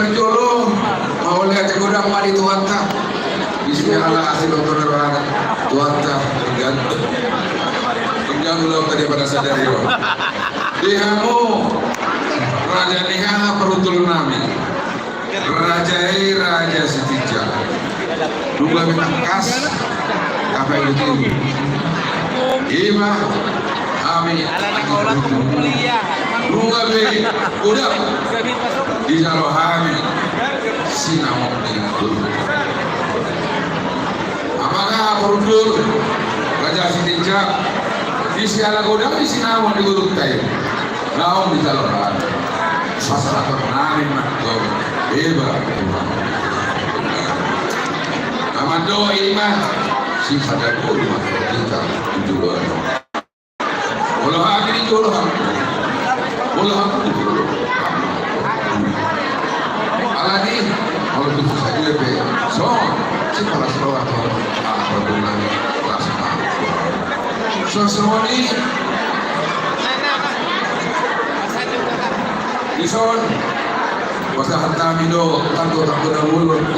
berjolo mau lihat godang mari tuanta. Bismillah asli dokter berada tuanta tinggal dulu daripada sadar yo. Dihamu raja niha perutul nami. Raja Sitija. Dua kas apa itu? Ima Ami Bunga be udah di jalo Ami sinamong itu. Apakah perudul Raja Sitija di segala godang di sinamong di guduk kayu. Naon di jalo Ami masyarakat nami makto eba Amado iman si sadar rumah kita itu loh. Kalau hari itu loh, kalau itu loh. Alani kalau itu saja be, so si para sekolah tu apa bulan kelas so semua ni ison masa hantar mido tanto dahulu lagi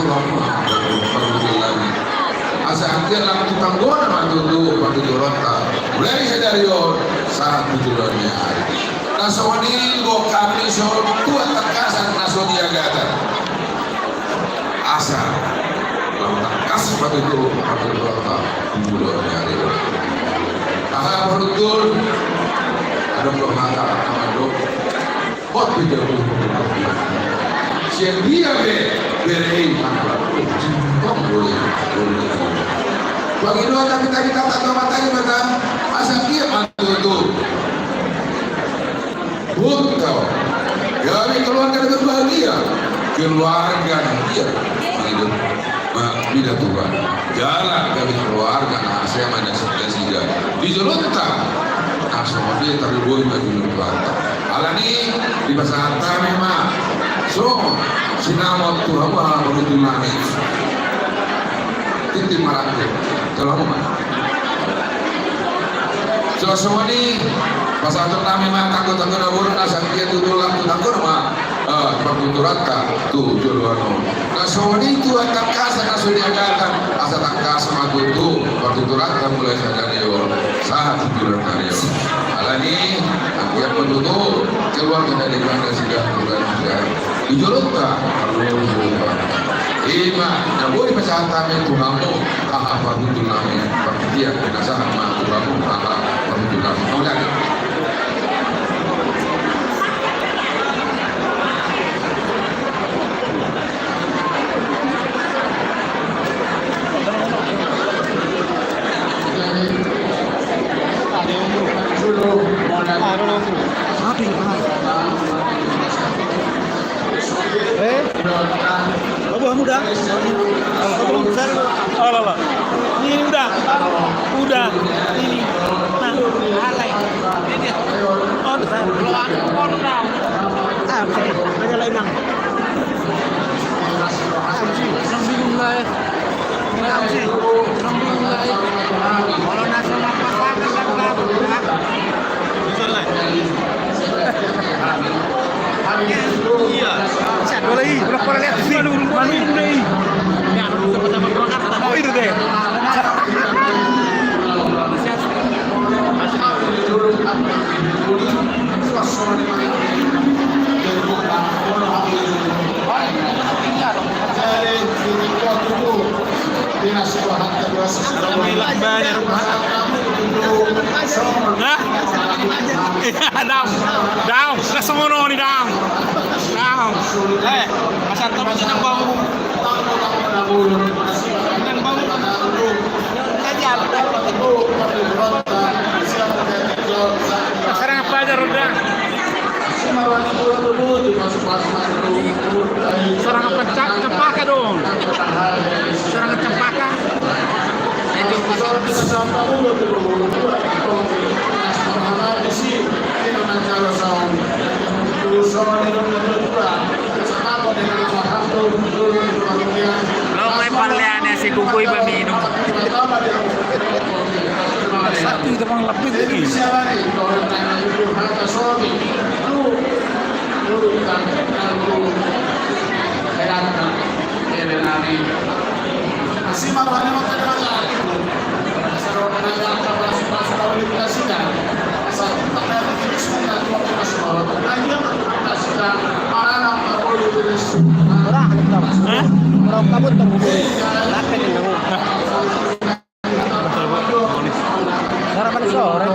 asa angker lang tutanggona matutu patuturota mulai sadari yo saat tujuannya nasoni go kami so tua takasan nasoni agata asa lang takas patuturota tujuannya aha betul ada bermata amado pot tidak si dia berei boleh bagi dua tapi tadi kata matanya mata masa dia mantu itu bukan ya keluarga dengan bahagia keluarga dia hidup bila Tuhan jalan dari keluarga nah saya mana sudah sida di Jolonta nah semua dia terlebih bagi keluarga alani di pasar memang so sinamot Tuhan begitu nangis titik marake kalau mana so semua ini pasal nami mah takut urun asal dia tutulang takut mah pertuturata tu joloano nah semua ini tu akan kasa kasu diagakan asal kasa mah tu pertuturata mulai sadari yo saat tujuan dari yo alani dia menutup keluar dari kandang sudah dijolota ima na boleh pasal itu kamu apa itu namanya dia nasa sama kamu apa itu kamu kemudian udah ini udah ini nah alay ini on aja lain nang kalau nasional iya, boleh berapa lihat sih? Mana ini? Oh itu deh. Down, semua nih down. Masa terus nang bau. Nang bau. Sekarang apa aja roda? Serang pencak cempaka dong. Serang cempaka. Itu lo may parleane si Kukoy Bamino. Satu itu bang lebih lagi. marahnya maka raja itu. Sekarang raja pasal kualifikasikan. Asal kita ini sudah dua pasal. Lagi yang kualifikasikan anak boleh terus. Murah kan kita. Murah kabut tong. Lapet yang nanggung. Cara mana sore?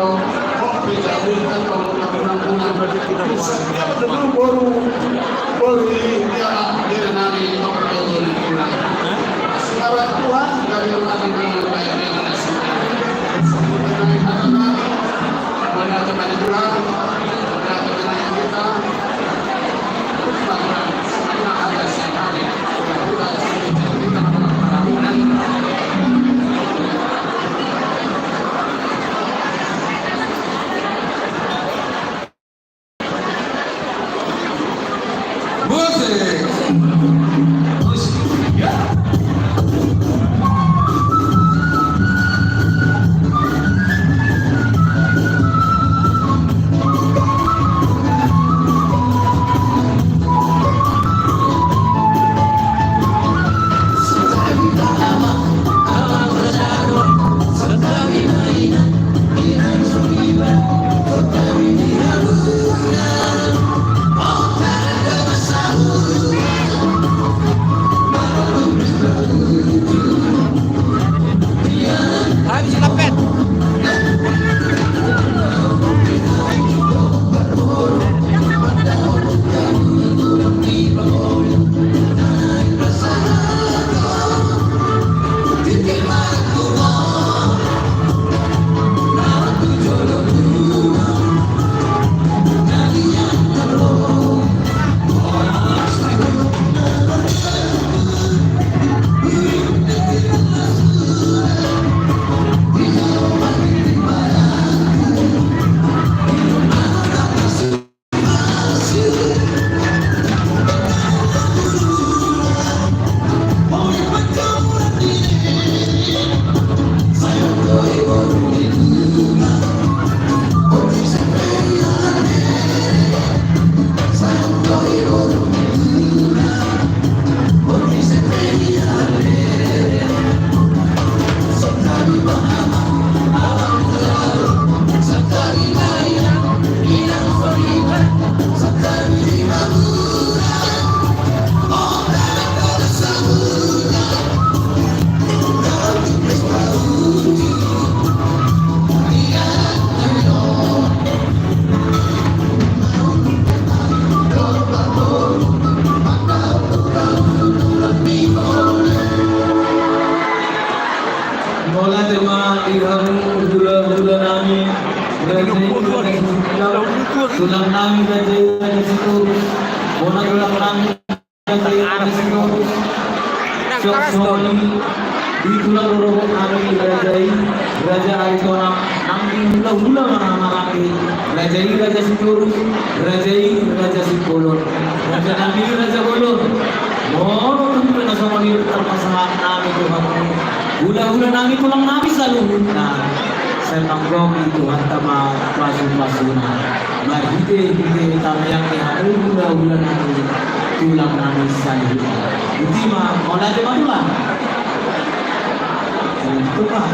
Habis lapet. Tulang nami dari situ, bona tulang nami dari situ. Soalnya di tulang lorong nami raja itu nami ulang nami raja situ, raja Sikolon, raja nami raja Bolon. Bona tuh pernah sama ni terpasangan nami tu kamu. Udah nami tulang nami selalu. Nah, saya tanggung itu antama pasu-pasuna. Hite tamayang ni haru bulan nanti tulang nami selalu. Jadi mah mana ada mana? Itu kah?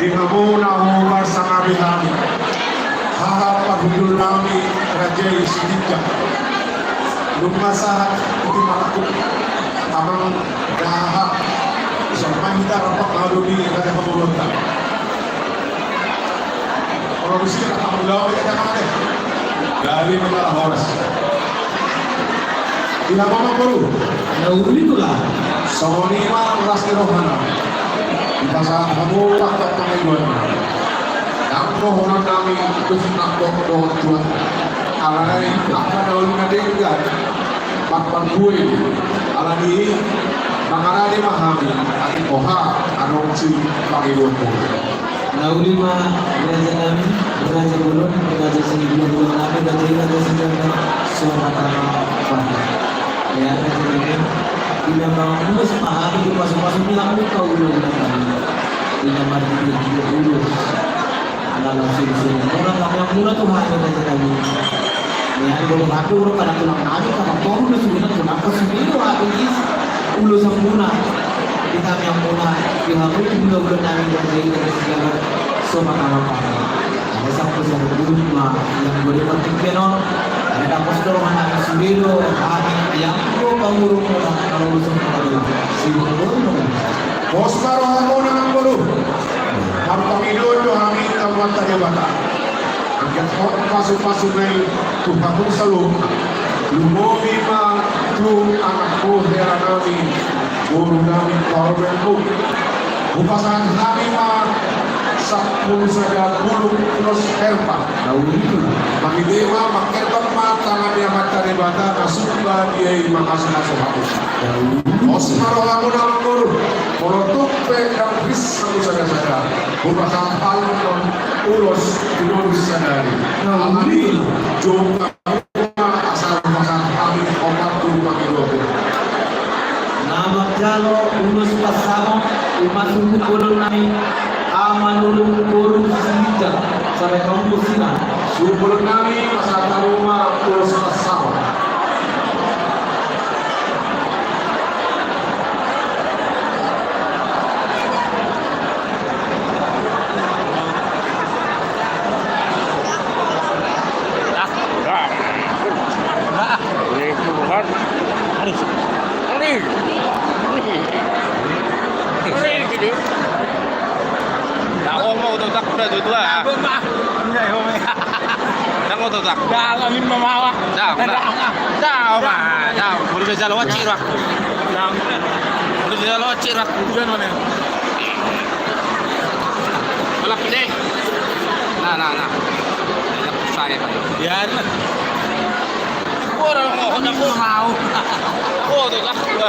Di Hamuna Umar Sangabihan Hahap Pagudul Nami Rajai Sidika Lumasahat Iti Makuk Abang Dahak Sampai kita rapat ngalumi Raja Pemulunta Kalau mesti kata Pemulunta kita kata dari Menara Horas di Hamuna Baru Dahulu itulah. Somonima Ras Rohana di pasar kamu waktu pengajuan yang rohana kami itu senang doa Tuhan alai apa daun nadenggan pakpan kue alani mengarani mahami ati koha anongsi pangiluan Dahulu mah raja nami, raja Bolon, raja Sikolon nami, raja Sikolon Sumatera Barat. Ya raja nami bila bangun sepahami di masuk-masuk bilang kau ulang kami bila mati dia urus dalam sini orang yang mula tuh hanya raja kami ya kalau aku orang kadang tulang nadi kalau kau udah sudah kenapa sendiri habis ulo sa muna. Kita yang muna. Dihapon ulo-ulo namin rajai raja segala. So makakapang. Ada sampai sa rumah yang boleh bertimbang. Ada postur mana sendiri. Kami yang ko pangurong mo lang kalau sa kanila. Siguro. Osmaro hamuna ng gulo. Ang Panginoon do amin ang mata niya bata. Hanggang pasok-pasok ngayon, tupakong sa loob. Lumobi ma yung anak ko, hera namin. Puro namin power ko. Bukasan namin ma sa pusa na pulong los herpa. Magidema, magkerbat mata nga niya mata ni bata, kasumba niya yung makasalaso ako. Osmaro ako na ang guru. Morotupe ng bis sa usaga-saga. Bukasan palong ng ulos, tinulog sa dari. Amin, Jom asal makan kami obat tuh pakai logo. Nama jalo ulus pasamo umasuku kulon nai amanulung kulung sinita sampai kampus sina. Subur kami pasal rumah ulos pasal.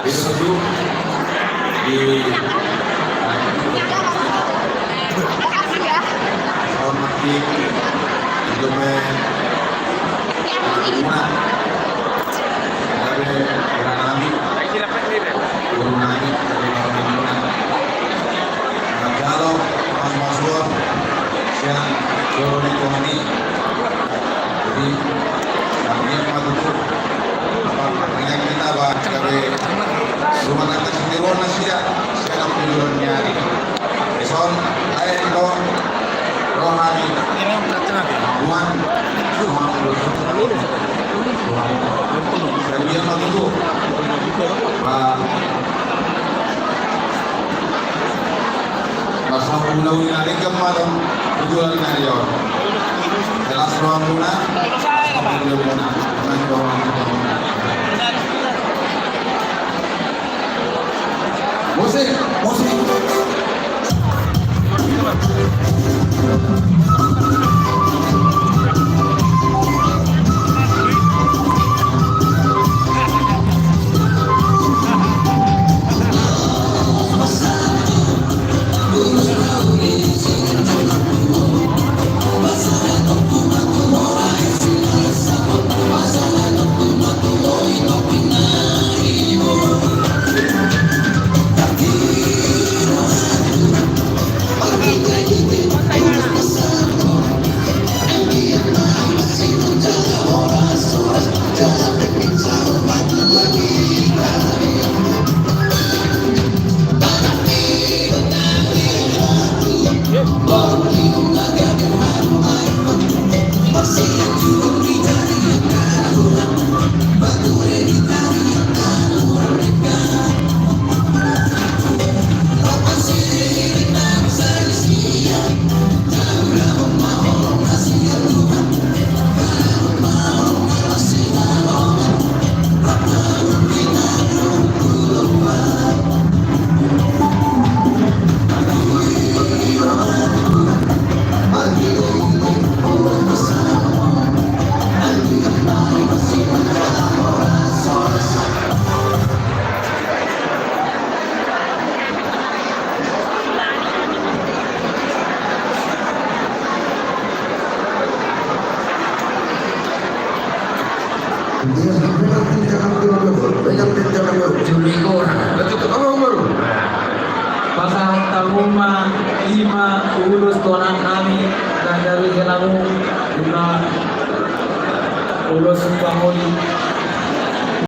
Bisa dulu di hormati dokumen rumah dari Ranami Gurunami Kalau Mas Masur yang Joroni Kohani jadi kami yang matutur apa kita bahas dari rumah tangga sendiri warna siya ng pilihan niya.Ison, ay ito, rohani, buwan, dan dia matuto. Masa ulaw niya rin kamadang tujuan na niya. Jelas ruang muna, kapag muna, ang ruang muna. Musik. Pasang Taruma 5 ulus tonan kami dan dari Jelamu 5 ulus Pangoli